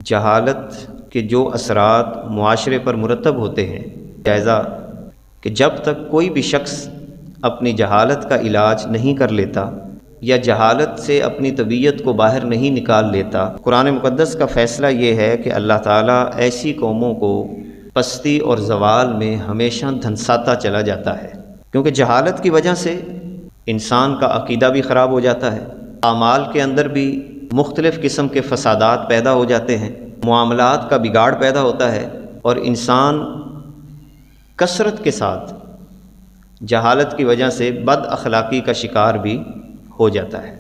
جہالت کے جو اثرات معاشرے پر مرتب ہوتے ہیں، جائزہ کہ جب تک کوئی بھی شخص اپنی جہالت کا علاج نہیں کر لیتا یا جہالت سے اپنی طبیعت کو باہر نہیں نکال لیتا، قرآن مقدس کا فیصلہ یہ ہے کہ اللہ تعالیٰ ایسی قوموں کو پستی اور زوال میں ہمیشہ دھنساتا چلا جاتا ہے، کیونکہ جہالت کی وجہ سے انسان کا عقیدہ بھی خراب ہو جاتا ہے، اعمال کے اندر بھی مختلف قسم کے فسادات پیدا ہو جاتے ہیں، معاملات کا بگاڑ پیدا ہوتا ہے، اور انسان کثرت کے ساتھ جہالت کی وجہ سے بد اخلاقی کا شکار بھی ہو جاتا ہے،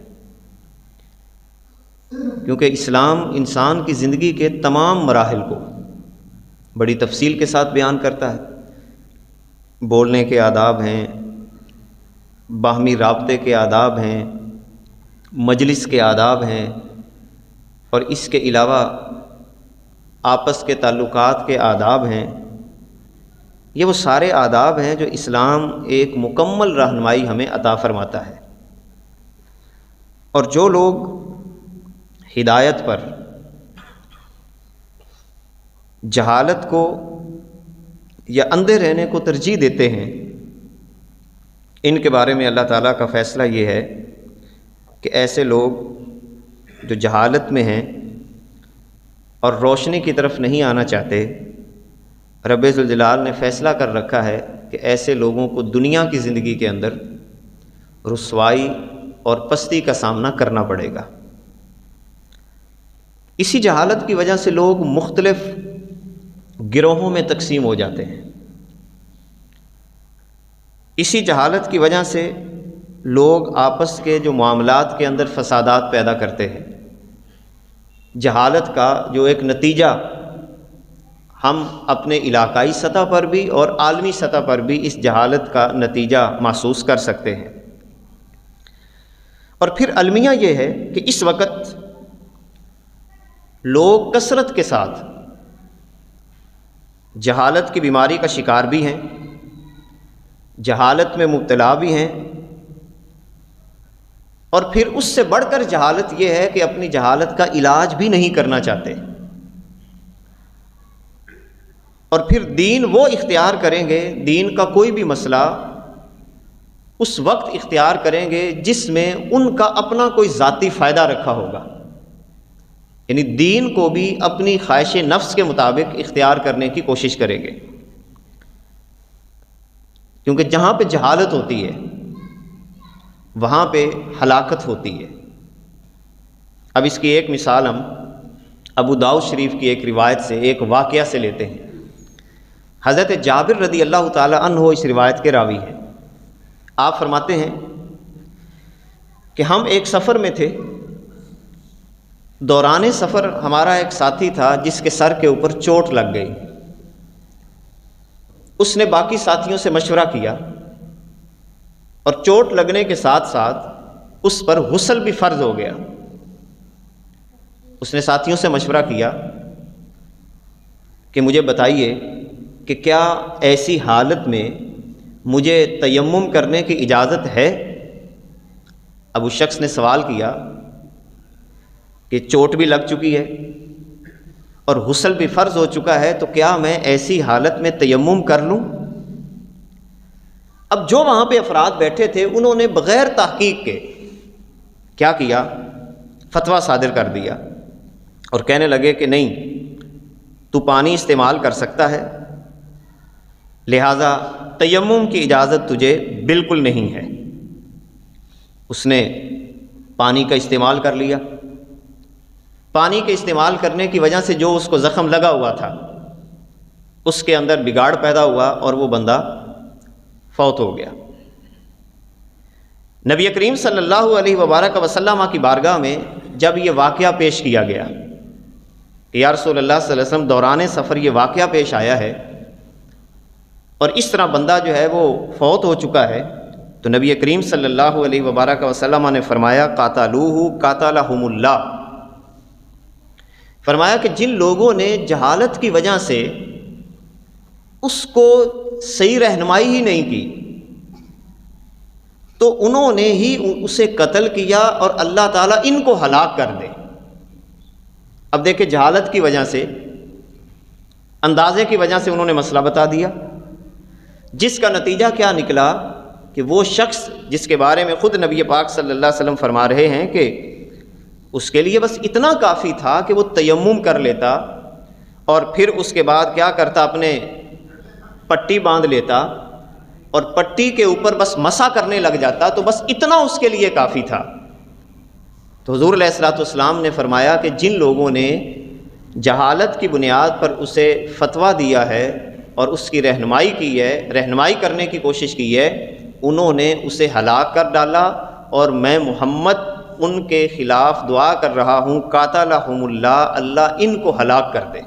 کیونکہ اسلام انسان کی زندگی کے تمام مراحل کو بڑی تفصیل کے ساتھ بیان کرتا ہے۔ بولنے کے آداب ہیں، باہمی رابطے کے آداب ہیں، مجلس کے آداب ہیں، اور اس کے علاوہ آپس کے تعلقات کے آداب ہیں۔ یہ وہ سارے آداب ہیں جو اسلام ایک مکمل رہنمائی ہمیں عطا فرماتا ہے، اور جو لوگ ہدایت پر جہالت کو یا اندھے رہنے کو ترجیح دیتے ہیں، ان کے بارے میں اللہ تعالیٰ کا فیصلہ یہ ہے کہ ایسے لوگ جو جہالت میں ہیں اور روشنی کی طرف نہیں آنا چاہتے، رب ذوالجلال نے فیصلہ کر رکھا ہے کہ ایسے لوگوں کو دنیا کی زندگی کے اندر رسوائی اور پستی کا سامنا کرنا پڑے گا۔ اسی جہالت کی وجہ سے لوگ مختلف گروہوں میں تقسیم ہو جاتے ہیں، اسی جہالت کی وجہ سے لوگ آپس کے جو معاملات کے اندر فسادات پیدا کرتے ہیں۔ جہالت کا جو ایک نتیجہ ہم اپنے علاقائی سطح پر بھی اور عالمی سطح پر بھی اس جہالت کا نتیجہ محسوس کر سکتے ہیں۔ اور پھر المیہ یہ ہے کہ اس وقت لوگ کثرت کے ساتھ جہالت کی بیماری کا شکار بھی ہیں، جہالت میں مبتلا بھی ہیں، اور پھر اس سے بڑھ کر جہالت یہ ہے کہ اپنی جہالت کا علاج بھی نہیں کرنا چاہتے، اور پھر دین وہ اختیار کریں گے، دین کا کوئی بھی مسئلہ اس وقت اختیار کریں گے جس میں ان کا اپنا کوئی ذاتی فائدہ رکھا ہوگا، یعنی دین کو بھی اپنی خواہش نفس کے مطابق اختیار کرنے کی کوشش کریں گے، کیونکہ جہاں پہ جہالت ہوتی ہے وہاں پہ ہلاکت ہوتی ہے۔ اب اس کی ایک مثال ہم ابو داؤد شریف کی ایک روایت سے، ایک واقعہ سے لیتے ہیں۔ حضرت جابر رضی اللہ تعالی عنہ اس روایت کے راوی ہیں۔ آپ فرماتے ہیں کہ ہم ایک سفر میں تھے، دوران سفر ہمارا ایک ساتھی تھا جس کے سر کے اوپر چوٹ لگ گئی۔ اس نے باقی ساتھیوں سے مشورہ کیا، اور چوٹ لگنے کے ساتھ ساتھ اس پر غسل بھی فرض ہو گیا۔ اس نے ساتھیوں سے مشورہ کیا کہ مجھے بتائیے کہ کیا ایسی حالت میں مجھے تیمم کرنے کی اجازت ہے؟ اب اس شخص نے سوال کیا کہ چوٹ بھی لگ چکی ہے اور غسل بھی فرض ہو چکا ہے، تو کیا میں ایسی حالت میں تیمم کر لوں؟ اب جو وہاں پہ افراد بیٹھے تھے انہوں نے بغیر تحقیق کے کیا کیا؟ فتویٰ صادر کر دیا، اور کہنے لگے کہ نہیں، تو پانی استعمال کر سکتا ہے، لہذا تیمم کی اجازت تجھے بالکل نہیں ہے۔ اس نے پانی کا استعمال کر لیا۔ پانی کے استعمال کرنے کی وجہ سے جو اس کو زخم لگا ہوا تھا اس کے اندر بگاڑ پیدا ہوا، اور وہ بندہ فوت ہو گیا۔ نبی کریم صلی اللہ علیہ وبارک وسلم کی بارگاہ میں جب یہ واقعہ پیش کیا گیا کہ یا رسول اللہ صلی اللہ علیہ وسلم دوران سفر یہ واقعہ پیش آیا ہے اور اس طرح بندہ جو ہے وہ فوت ہو چکا ہے، تو نبی کریم صلی اللہ علیہ وبارک وسلم نے فرمایا قاتلوہ قاتلہم اللہ، فرمایا کہ جن لوگوں نے جہالت کی وجہ سے اس کو صحیح رہنمائی ہی نہیں کی تو انہوں نے ہی اسے قتل کیا، اور اللہ تعالیٰ ان کو ہلاک کر دے۔ اب دیکھیں جہالت کی وجہ سے، اندازے کی وجہ سے انہوں نے مسئلہ بتا دیا، جس کا نتیجہ کیا نکلا کہ وہ شخص جس کے بارے میں خود نبی پاک صلی اللہ علیہ وسلم فرما رہے ہیں کہ اس کے لیے بس اتنا کافی تھا کہ وہ تیمم کر لیتا اور پھر اس کے بعد کیا کرتا، اپنے پٹی باندھ لیتا اور پٹی کے اوپر بس مسح کرنے لگ جاتا، تو بس اتنا اس کے لیے کافی تھا۔ تو حضور علیہ الصلوۃ والسلام نے فرمایا کہ جن لوگوں نے جہالت کی بنیاد پر اسے فتویٰ دیا ہے اور اس کی رہنمائی کی ہے، رہنمائی کرنے کی کوشش کی ہے، انہوں نے اسے ہلاک کر ڈالا، اور میں محمد ان کے خلاف دعا کر رہا ہوں، قاتلہم اللہ، اللہ ان کو ہلاک کر دے۔